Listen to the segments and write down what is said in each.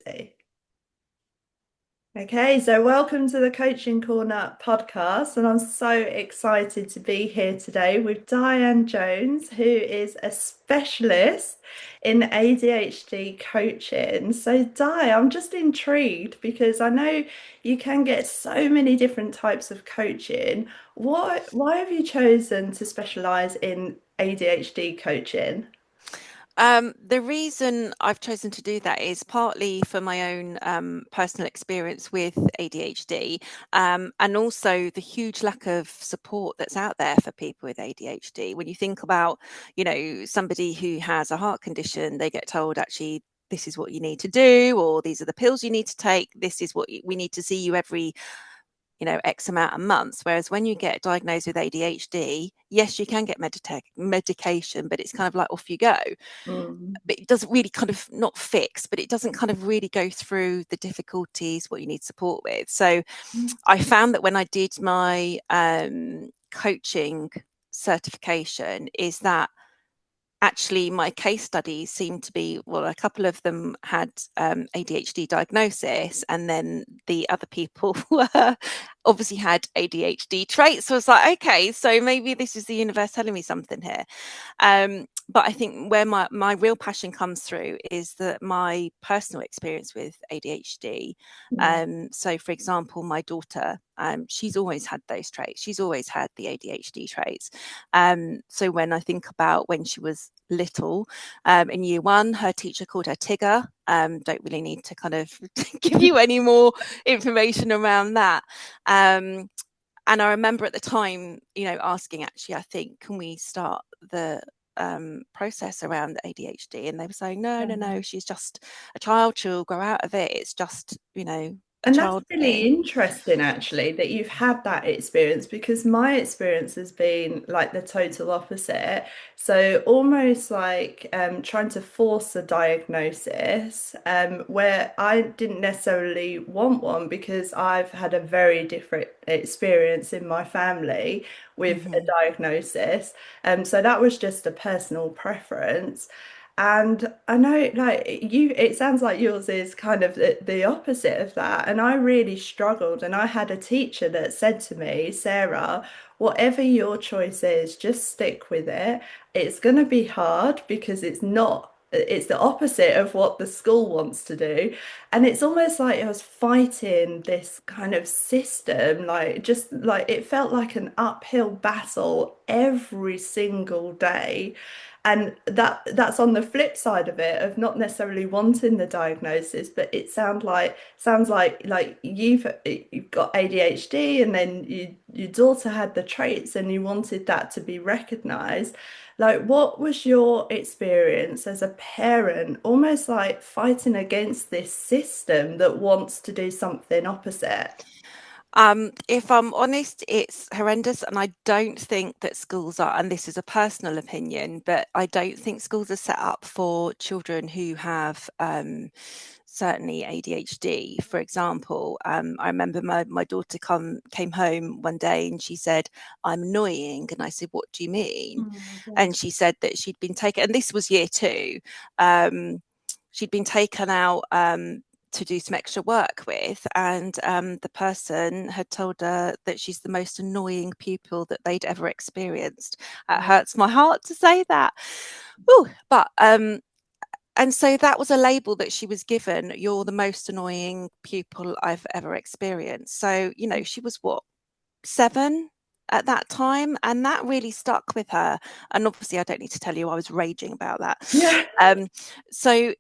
ADHD. Okay, so welcome to the Coaching Corner podcast, and I'm so excited to be here today with Diane Jones, who is a specialist in ADHD coaching. So, Di, I'm just intrigued because I know you can get so many different types of coaching. Why have you chosen to specialize in ADHD coaching? The reason I've chosen to do that is partly for my own personal experience with ADHD, and also the huge lack of support that's out there for people with ADHD. When you think about, somebody who has a heart condition, they get told actually this is what you need to do, or these are the pills you need to take. This is what we need to see you every X amount of months. Whereas when you get diagnosed with ADHD, yes, you can get medication, but it's kind of like off you go. Mm. But it doesn't really kind of not fix, but it doesn't kind of really go through the difficulties, what you need support with. So I found that when I did my coaching certification, is that actually my case studies seemed to be, well, a couple of them had ADHD diagnosis, and then the other people were obviously had ADHD traits. So I was like, okay, so maybe this is the universe telling me something here. But I think where my real passion comes through is that my personal experience with ADHD. Mm. So, for example, my daughter, she's always had those traits. She's always had the ADHD traits. So when I think about when she was little, in year one, her teacher called her Tigger. Don't really need to kind of give you any more information around that. And I remember at the time, asking, actually, I think, can we start the process around ADHD? And they were saying, no, no, no, she's just a child. She'll grow out of it. It's just, a And that's child really thing. interesting, actually, that you've had that experience because my experience has been like the total opposite. So almost like trying to force a diagnosis, where I didn't necessarily want one because I've had a very different experience in my family with a Mm-hmm. diagnosis. So that was just a personal preference. And I know, like it sounds like yours is kind of the opposite of that. And I really struggled. And I had a teacher that said to me, Sarah, whatever your choice is, just stick with it. It's going to be hard because it's the opposite of what the school wants to do. And it's almost like I was fighting this kind of system, like just like it felt like an uphill battle every single day. And that's on the flip side of it, of not necessarily wanting the diagnosis, but it sounds like you've got ADHD, and then your daughter had the traits, and you wanted that to be recognized. Like, what was your experience as a parent, almost like fighting against this system that wants to do something opposite? If I'm honest, it's horrendous, and I don't think that schools are, and this is a personal opinion, but I don't think schools are set up for children who have certainly ADHD. For example, I remember my daughter came home one day and she said, "I'm annoying," and I said, "What do you mean?" Oh, And bless. she said that she'd been taken, and this was year two. She'd been taken out to do some extra work with, and the person had told her that she's the most annoying pupil that they'd ever experienced. It hurts my heart to say that. Ooh, but and so that was a label that she was given. You're the most annoying pupil I've ever experienced. So, she was what, 7 at that time, and that really stuck with her. And obviously I don't need to tell you I was raging about that. Yeah. um so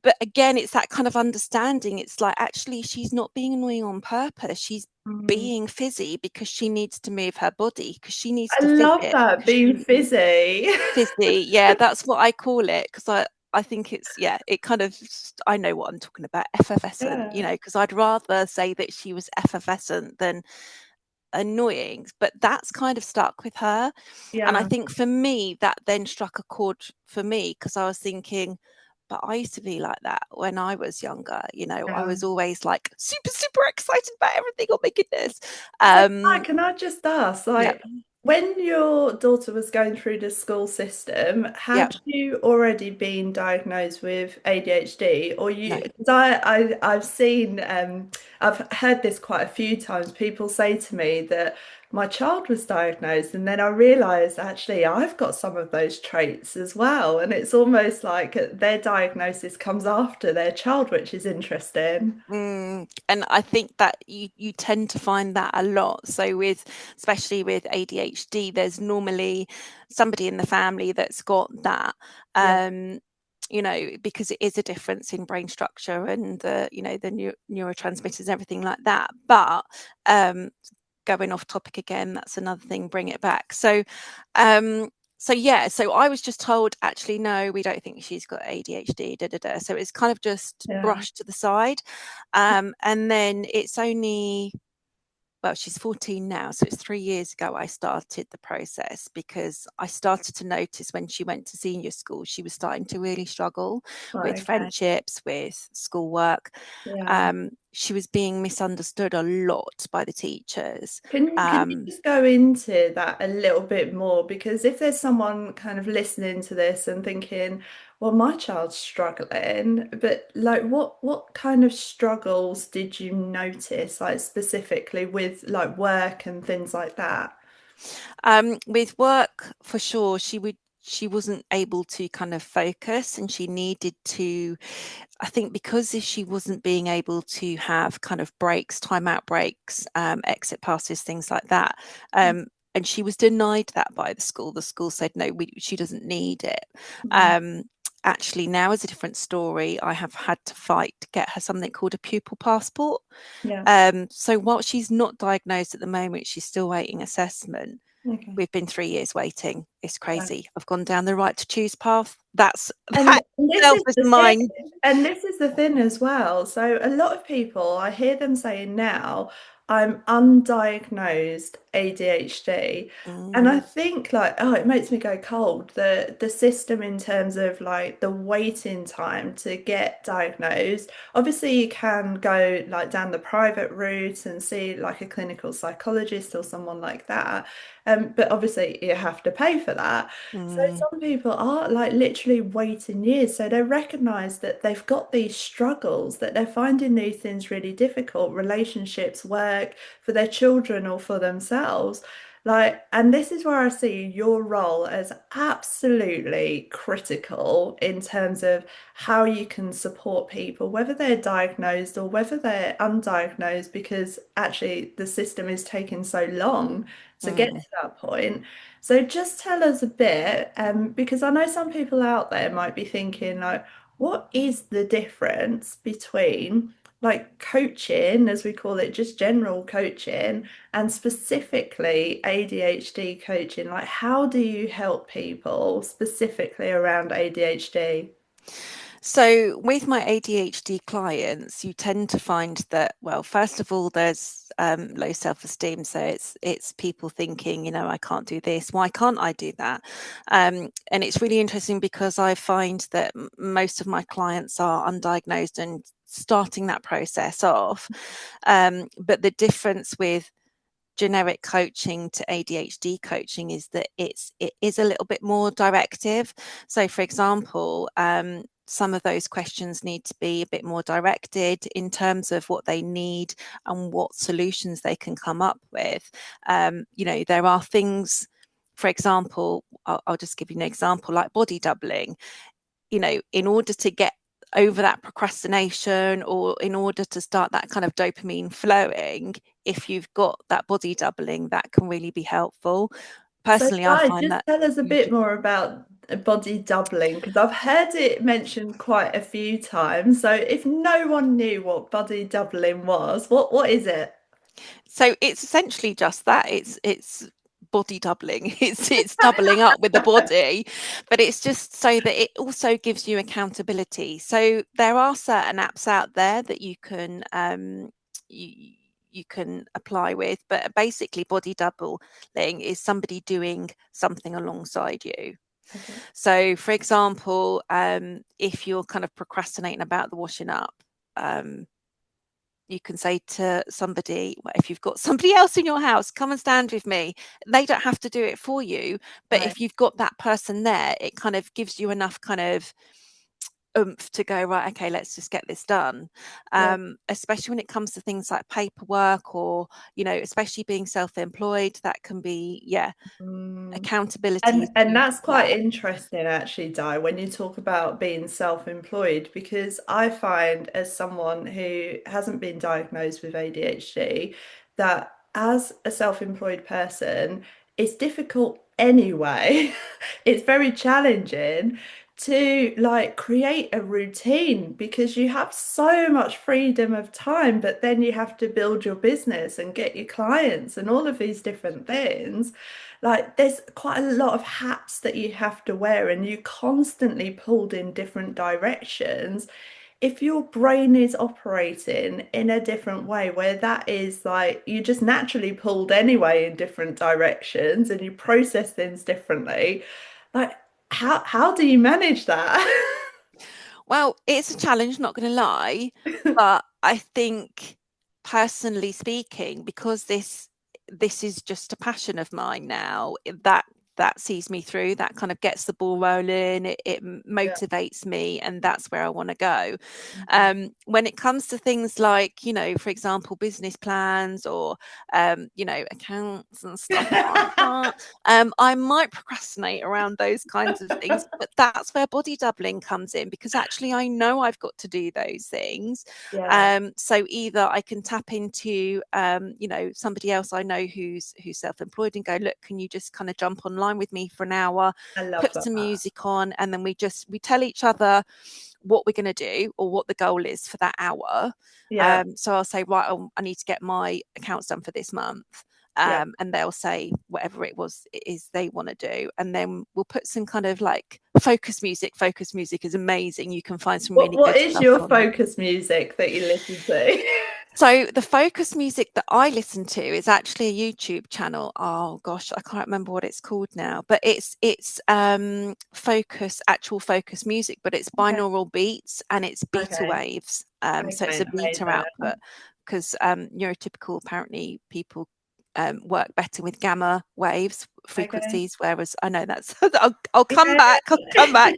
but again, it's that kind of understanding. It's like, actually, she's not being annoying on purpose. She's Mm. being fizzy because she needs to move her body, because she needs I to fizz love it, that, because being she fizzy. fizzy, yeah, that's what I call it, because I think it's, yeah, it kind of, I know what I'm talking about, effervescent, Yeah. because I'd rather say that she was effervescent than annoying, but that's kind of stuck with her. And I Yeah. think for me, that then struck a chord for me, because I was thinking, but I used to be like that when I was younger. I Yeah. was always like super, super excited about everything. Oh my goodness. So, Hi, Um, can I just ask, yeah. when your daughter was going through the school system, Yeah, had you already been diagnosed with ADHD, or you? no. Because I've seen, I've heard this quite a few times. People say to me that my child was diagnosed, and then I realised actually I've got some of those traits as well, and it's almost like their diagnosis comes after their child, which is interesting. And I think that you tend to find that a lot. So with especially with ADHD, there's normally somebody in the family that's got that. Yeah, Um, because it is a difference in brain structure and the neurotransmitters and everything like that. But um, going off topic again, that's another thing. Bring it back. Um, so I was just told, actually, no, we don't think she's got ADHD. Da, da, da. So it's kind of just yeah, brushed to the side. And then it's only, well, she's 14 now, so it's 3 years ago I started the process because I started to notice when she went to senior school, she was starting to really struggle with right, okay, friendships, with schoolwork. yeah. She was being misunderstood a lot by the teachers. Can you Um, just go into that a little bit more? Because if there's someone kind of listening to this and thinking, well, my child's struggling, but like what kind of struggles did you notice, like specifically with like work and things like that? with work, for sure, she wasn't able to kind of focus, and she needed to, I think, because if she wasn't being able to have kind of breaks, timeout breaks, exit passes, things like that. And she was denied that by the school. The school said, no, she doesn't need it. Mm, Um, Actually, now is a different story. I have had to fight to get her something called a pupil passport. yeah, So while she's not diagnosed at the moment, she's still waiting assessment. okay. We've been 3 years waiting. It's Yeah. crazy. I've gone down the right to choose path. That's And that this itself is is the thing, mine. and this is the thing as well. So a lot of people, I hear them saying now, I'm undiagnosed ADHD. And I Mm, think like, oh, it makes me go cold. The system in terms of like the waiting time to get diagnosed. Obviously, you can go like down the private route and see like a clinical psychologist or someone like that. But obviously you have to pay for that. So mm, some people are like literally waiting years. So they recognize that they've got these struggles, that they're finding these things really difficult, relationships, work, for their children or for themselves. Like, and this is where I see your role as absolutely critical in terms of how you can support people, whether they're diagnosed or whether they're undiagnosed, because actually the system is taking so long to get mm. to that point. So just tell us a bit, because I know some people out there might be thinking like, what is the difference between like coaching, as we call it, just general coaching, and specifically ADHD coaching? Like, how do you help people specifically around ADHD? So with my ADHD clients, you tend to find that, well, first of all, there's low self-esteem. So it's people thinking, I can't do this. Why can't I do that? And it's really interesting because I find that most of my clients are undiagnosed and starting that process off. But the difference with generic coaching to ADHD coaching is that it is a little bit more directive. So, for example, some of those questions need to be a bit more directed in terms of what they need and what solutions they can come up with. There are things, for example, I'll just give you an example like body doubling. In order to get over that procrastination or in order to start that kind of dopamine flowing, if you've got that body doubling, that can really be helpful. So, Personally, I Di, find just that tell us a you bit more about body doubling because I've heard it mentioned quite a few times. So, if no one knew what body doubling was, what is it? so it's essentially just that. It's body doubling. It's doubling up with the body, but it's just so that it also gives you accountability. So there are certain apps out there that you can apply with, but basically body doubling is somebody doing something alongside you. Okay. So for example, if you're kind of procrastinating about the washing up, um, You can say to somebody, well, if you've got somebody else in your house, come and stand with me. They don't have to do it for you. But Right. if you've got that person there, it kind of gives you enough kind of oomph to go, right, okay, let's just get this done. Yeah. Especially when it comes to things like paperwork, or, especially being self-employed, that can be, yeah, Mm. accountability And is and huge that's for that. quite interesting actually, Di, when you talk about being self-employed, because I find as someone who hasn't been diagnosed with ADHD, that as a self-employed person, it's difficult anyway. It's very challenging to like create a routine because you have so much freedom of time, but then you have to build your business and get your clients and all of these different things. Like there's quite a lot of hats that you have to wear, and you constantly pulled in different directions. If your brain is operating in a different way, where that is like you just naturally pulled anyway in different directions and you process things differently, like how do you manage that? Well, it's a challenge, not going to lie, but I think, personally speaking, because this is just a passion of mine now, that sees me through, that kind of gets the ball rolling, it Yeah. motivates me, and that's where I want to go. Mhm. When it comes to things like, for example, business plans, or accounts and stuff like that, I might procrastinate around those kinds of things, but that's where body doubling comes in, because actually I know I've got to do those things. Yeah, So either I can tap into, somebody else I know who's self-employed, and go, look, can you just kind of jump online with me for an hour, I love put that. some music on, and then we tell each other what we're going to do, or what the goal is for that hour. Yeah, So I'll say, right, I need to get my accounts done for this month. yeah. And they'll say whatever it is they want to do, and then we'll put some kind of like focus music. Focus music is amazing. You can find some What really what good is stuff your on. focus music that you listen to? So the focus music that I listen to is actually a YouTube channel. Oh gosh, I can't remember what it's called now, but it's actual focus music, but it's Okay, binaural beats, and it's beta okay, waves. So it's okay, a beta output, amazing. because neurotypical, apparently, people work better with gamma waves Okay. frequencies, whereas I know that's I'll come Yeah. back. I'll come back.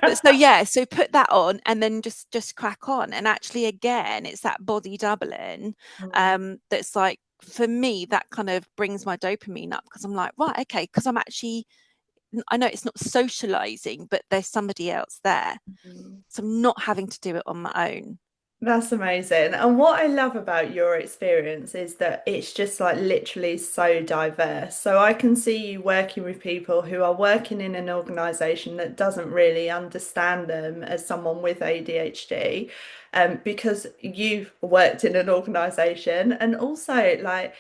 But so yeah, so put that on, and then just crack on. And actually, again, it's that body doubling, Mm, that's like, for me, that kind of brings my dopamine up, because I'm like, right, okay, because I know it's not socializing, but there's somebody else there, mm. so I'm not having to do it on my own. That's amazing. And what I love about your experience is that it's just like literally so diverse. So I can see you working with people who are working in an organization that doesn't really understand them as someone with ADHD, because you've worked in an organization, and also like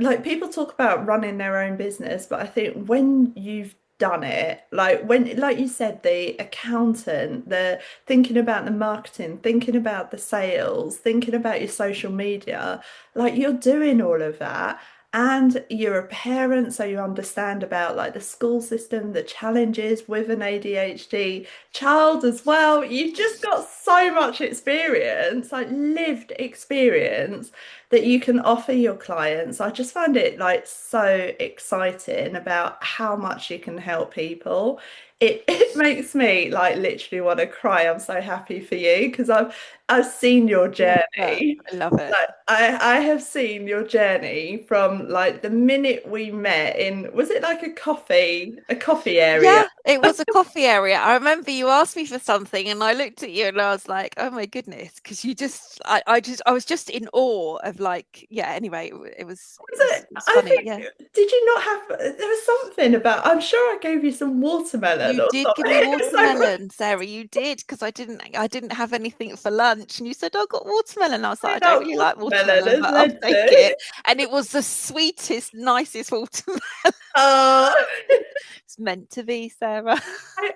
like people talk about running their own business, but I think when you've done it, like when, like you said, the accountant, the thinking about the marketing, thinking about the sales, thinking about your social media, like you're doing all of that. And you're a parent, so you understand about like the school system, the challenges with an ADHD child as well. You've just got so much experience, like lived experience that you can offer your clients. I just find it like so exciting about how much you can help people. It makes me like literally want to cry. I'm so happy for you because I've seen your Love that. journey. I love it. Like I have seen your journey from like the minute we met in, was it like a coffee area? Yeah, it was a coffee area. I remember you asked me for something, and I looked at you and I was like, "Oh my goodness!" Because I was just in awe of, like, yeah. Anyway, Was it? it was I funny. think, Yeah, did you not have, there was something about, I'm sure I gave you some watermelon you or did give something. me So watermelon, Sarah. You did, because I didn't have anything for lunch, and you said, "I got watermelon." I was like, "I don't that really like watermelon watermelon, has but I'll led take it." to. And it was the sweetest, nicest watermelon. Oh, It's meant to be, Sarah.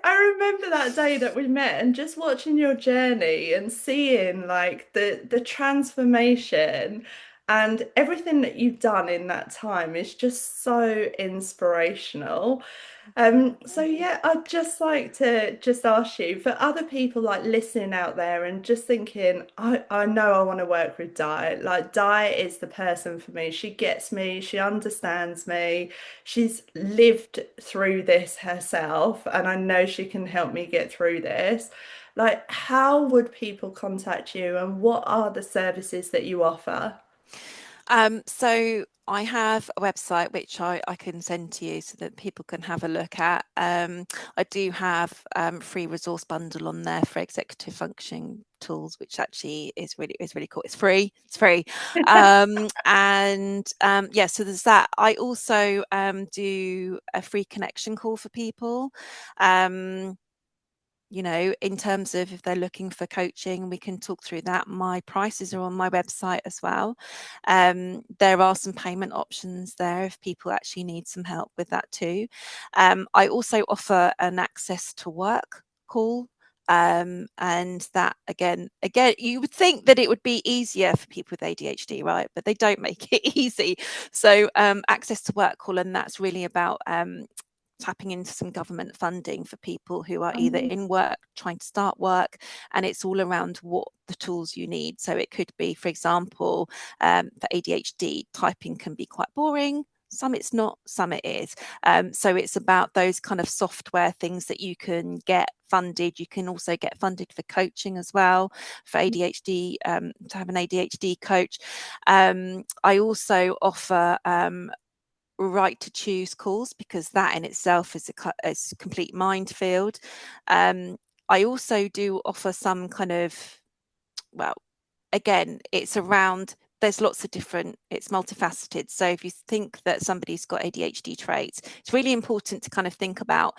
I remember that day that we met and just watching your journey and seeing like the transformation and everything that you've done in that time is just so inspirational. So yeah, I'd just like to just ask you for other people like listening out there and just thinking, I know I want to work with Di. Like Di is the person for me. She gets me, she understands me, she's lived through this herself, and I know she can help me get through this. Like, how would people contact you and what are the services that you offer? So I have a website which I can send to you so that people can have a look at. I do have free resource bundle on there for executive functioning tools, which actually is really cool. It's free. It's free. Yeah, so there's that. I also do a free connection call for people. Um, in terms of if they're looking for coaching, we can talk through that. My prices are on my website as well. There are some payment options there if people actually need some help with that too. I also offer an access to work call. And that again, you would think that it would be easier for people with ADHD, right? But they don't make it easy. So access to work call, and that's really about tapping into some government funding for people who are either in work, trying to start work, and it's all around what the tools you need. So it could be, for example, for ADHD, typing can be quite boring. Some it's not, some it is. So it's about those kind of software things that you can get funded. You can also get funded for coaching as well for ADHD, to have an ADHD coach. I also offer right to choose calls because that in itself is a complete minefield. I also do offer some kind of, well, again, it's around, there's lots of different, it's multifaceted. So if you think that somebody's got ADHD traits, it's really important to kind of think about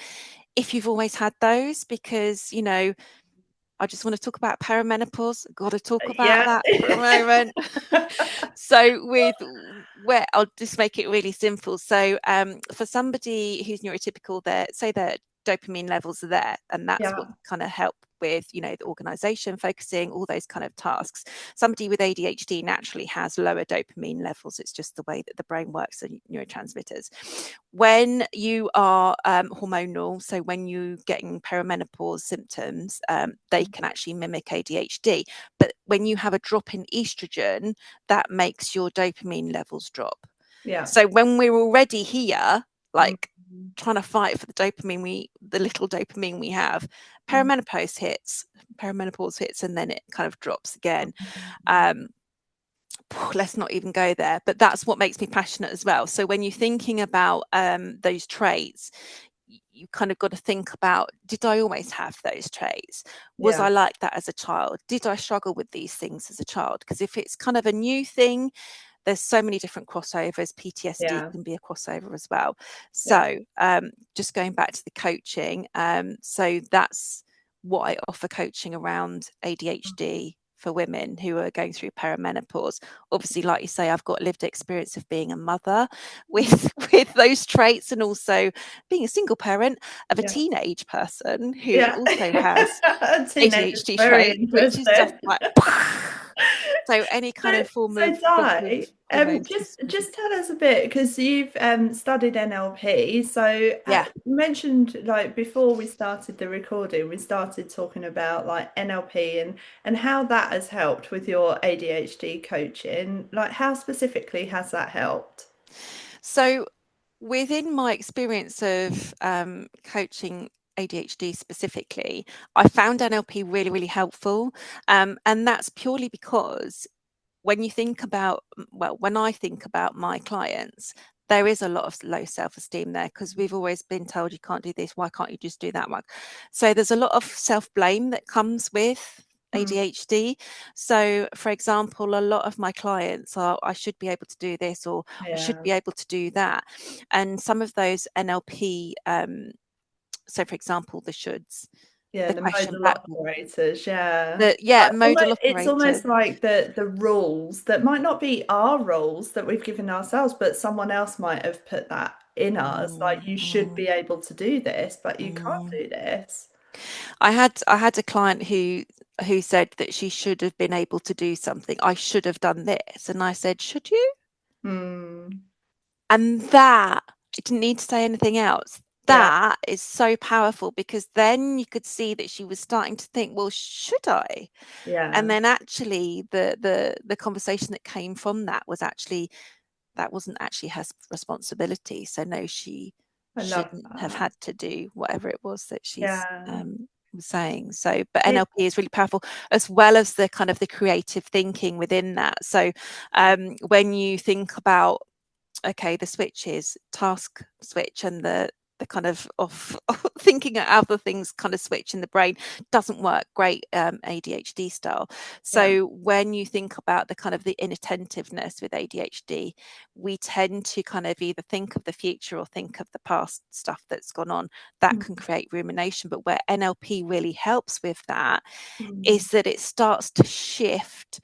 if you've always had those, because, I just want to talk about perimenopause. Got to talk about Yeah. that for a moment. So where I'll just make it really simple. So for somebody who's neurotypical, say their dopamine levels are there, and that's what Yeah. kind of help with the organization, focusing, all those kind of tasks. Somebody with ADHD naturally has lower dopamine levels. It's just the way that the brain works and neurotransmitters. When you are hormonal, so when you're getting perimenopause symptoms, they can actually mimic ADHD. But when you have a drop in estrogen, that makes your dopamine levels drop. Yeah. So when we're already here, Mm, like trying to fight for the little dopamine we have, mm, perimenopause hits, and then it kind of drops again. mm. Um, let's not even go there, but that's what makes me passionate as well. So when you're thinking about those traits, you kind of got to think about, did I always have those traits? Was Yeah. I like that as a child? Did I struggle with these things as a child? Because if it's kind of a new thing, there's so many different crossovers. PTSD Yeah. can be a crossover as well. Yeah. So just going back to the coaching, so that's what I offer coaching around ADHD for women who are going through perimenopause. Obviously, like you say, I've got lived experience of being a mother with with those traits, and also being a single parent of a Yeah. teenage person who Yeah. also has Teenage is ADHD very trait, which is just interesting. like so any kind So, of form so of Di, hormones just tell us a bit because you've studied NLP. So yeah. you mentioned like before we started the recording, we started talking about like NLP and how that has helped with your ADHD coaching. Like how specifically has that helped? So within my experience of coaching ADHD specifically, I found NLP really, really helpful. And that's purely because when you think about, well, when I think about my clients, there is a lot of low self-esteem there because we've always been told you can't do this. Why can't you just do that one? So there's a lot of self-blame that comes with Mm, ADHD. So, for example, a lot of my clients are, I should be able to do this, or I should yeah. be able to do that. And some of those NLP, so for example, the shoulds, Yeah, the the question modal back, operators, yeah. the yeah, modal It's operators. almost like the rules that might not be our rules that we've given ourselves, but someone else might have put that in us. Like Mm, you should mm, be able to do this, but you can't mm. do this. I had a client who said that she should have been able to do something. I should have done this, and I said, should you? Hmm. And that, I didn't need to say anything else. Yeah. that is so powerful, because then you could see that she was starting to think, well, should I? And Yeah. then actually the conversation that came from that was actually, that wasn't actually her responsibility. So no, she I love shouldn't have that. had to do whatever it was that she's Yeah. was saying. So, but It, NLP is really powerful, as well as the kind of the creative thinking within that. So when you think about, okay, the switch is task switch, and the kind of off thinking of other things kind of switch in the brain doesn't work great, ADHD style. yeah. So when you think about the kind of the inattentiveness with ADHD, we tend to kind of either think of the future or think of the past stuff that's gone on. That Mm, can create rumination. But where NLP really helps with that mm, is that it starts to shift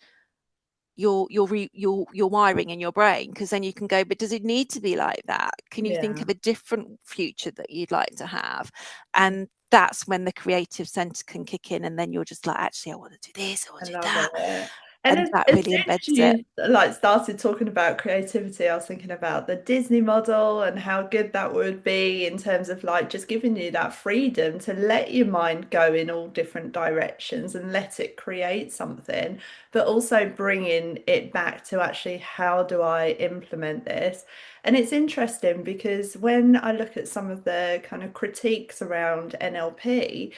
your wiring in your brain, because then you can go, but does it need to be like that? Can you think yeah. of a different future that you'd like to have? Mm. And that's when the creative center can kick in, and then you're just like, actually, I want to do this, I want I to do love that. it. And And that as really soon as embeds it. you like started talking about creativity, I was thinking about the Disney model and how good that would be in terms of like just giving you that freedom to let your mind go in all different directions and let it create something, but also bringing it back to actually how do I implement this? And it's interesting because when I look at some of the kind of critiques around NLP,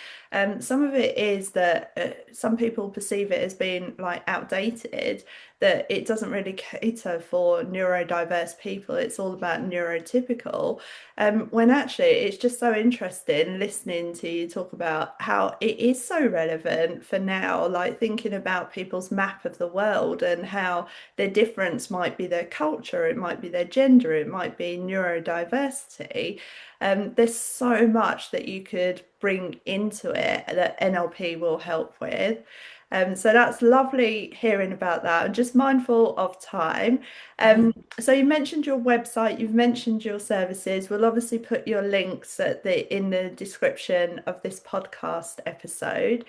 some of it is that some people perceive it as being like outdated, that it doesn't really cater for neurodiverse people. It's all about neurotypical. When actually it's just so interesting listening to you talk about how it is so relevant for now, like thinking about people's map of the world and how their difference might be their culture, it might be their gender, it might be neurodiversity. There's so much that you could bring into it that NLP will help with. So that's lovely hearing about that. I'm just mindful of time. So you mentioned your website, you've mentioned your services. We'll obviously put your links at the in the description of this podcast episode.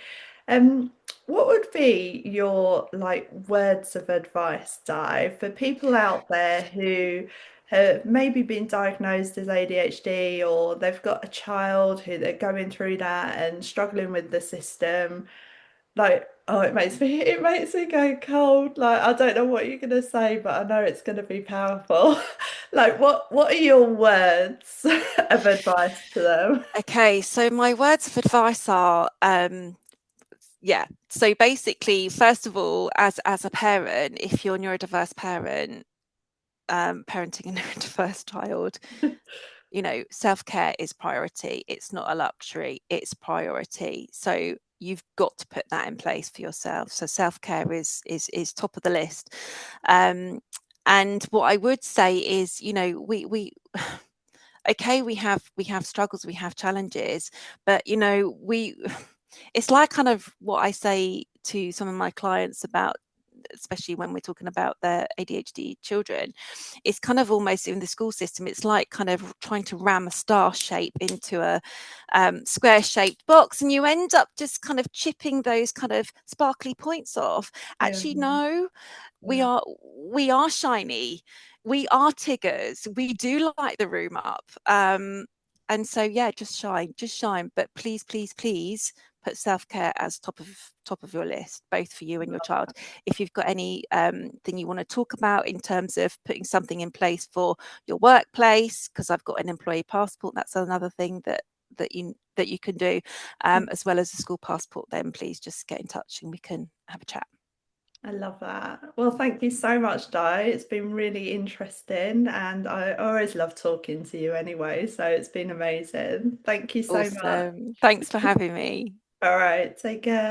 Um, what would be your like words of advice, Di, for people out there who have maybe been diagnosed as ADHD, or they've got a child who they're going through that and struggling with the system? Like, oh, it makes me go cold. Like, I don't know what you're gonna say, but I know it's gonna be powerful. Like, what are your words of advice to them? Okay, so my words of advice are, yeah. So basically, first of all, as a parent, if you're a neurodiverse parent, parenting a neurodiverse child, you know, self-care is priority. It's not a luxury, it's priority. So you've got to put that in place for yourself. So self-care is top of the list. And what I would say is, you know, we okay, we have struggles, we have challenges, but you know, we it's like kind of what I say to some of my clients about, especially when we're talking about their ADHD children, it's kind of almost in the school system, it's like kind of trying to ram a star shape into a square shaped box, and you end up just kind of chipping those kind of sparkly points off. Yeah, Actually, no, we yeah, are we are shiny, we are Tiggers, we do light the room up. And so yeah, just shine, but please, please, please put self-care as top of your list, both for you and your child. If you've got any thing you want to talk about in terms of putting something in place for your workplace, because I've got an employee passport, that's another thing that you can do, yeah. as well as a school passport, then please just get in touch and we can have a chat. I love that. Well, thank you so much, Di. It's been really interesting, and I always love talking to you anyway, so it's been amazing. Thank you so much. Awesome. Thanks for having me. All right, take care.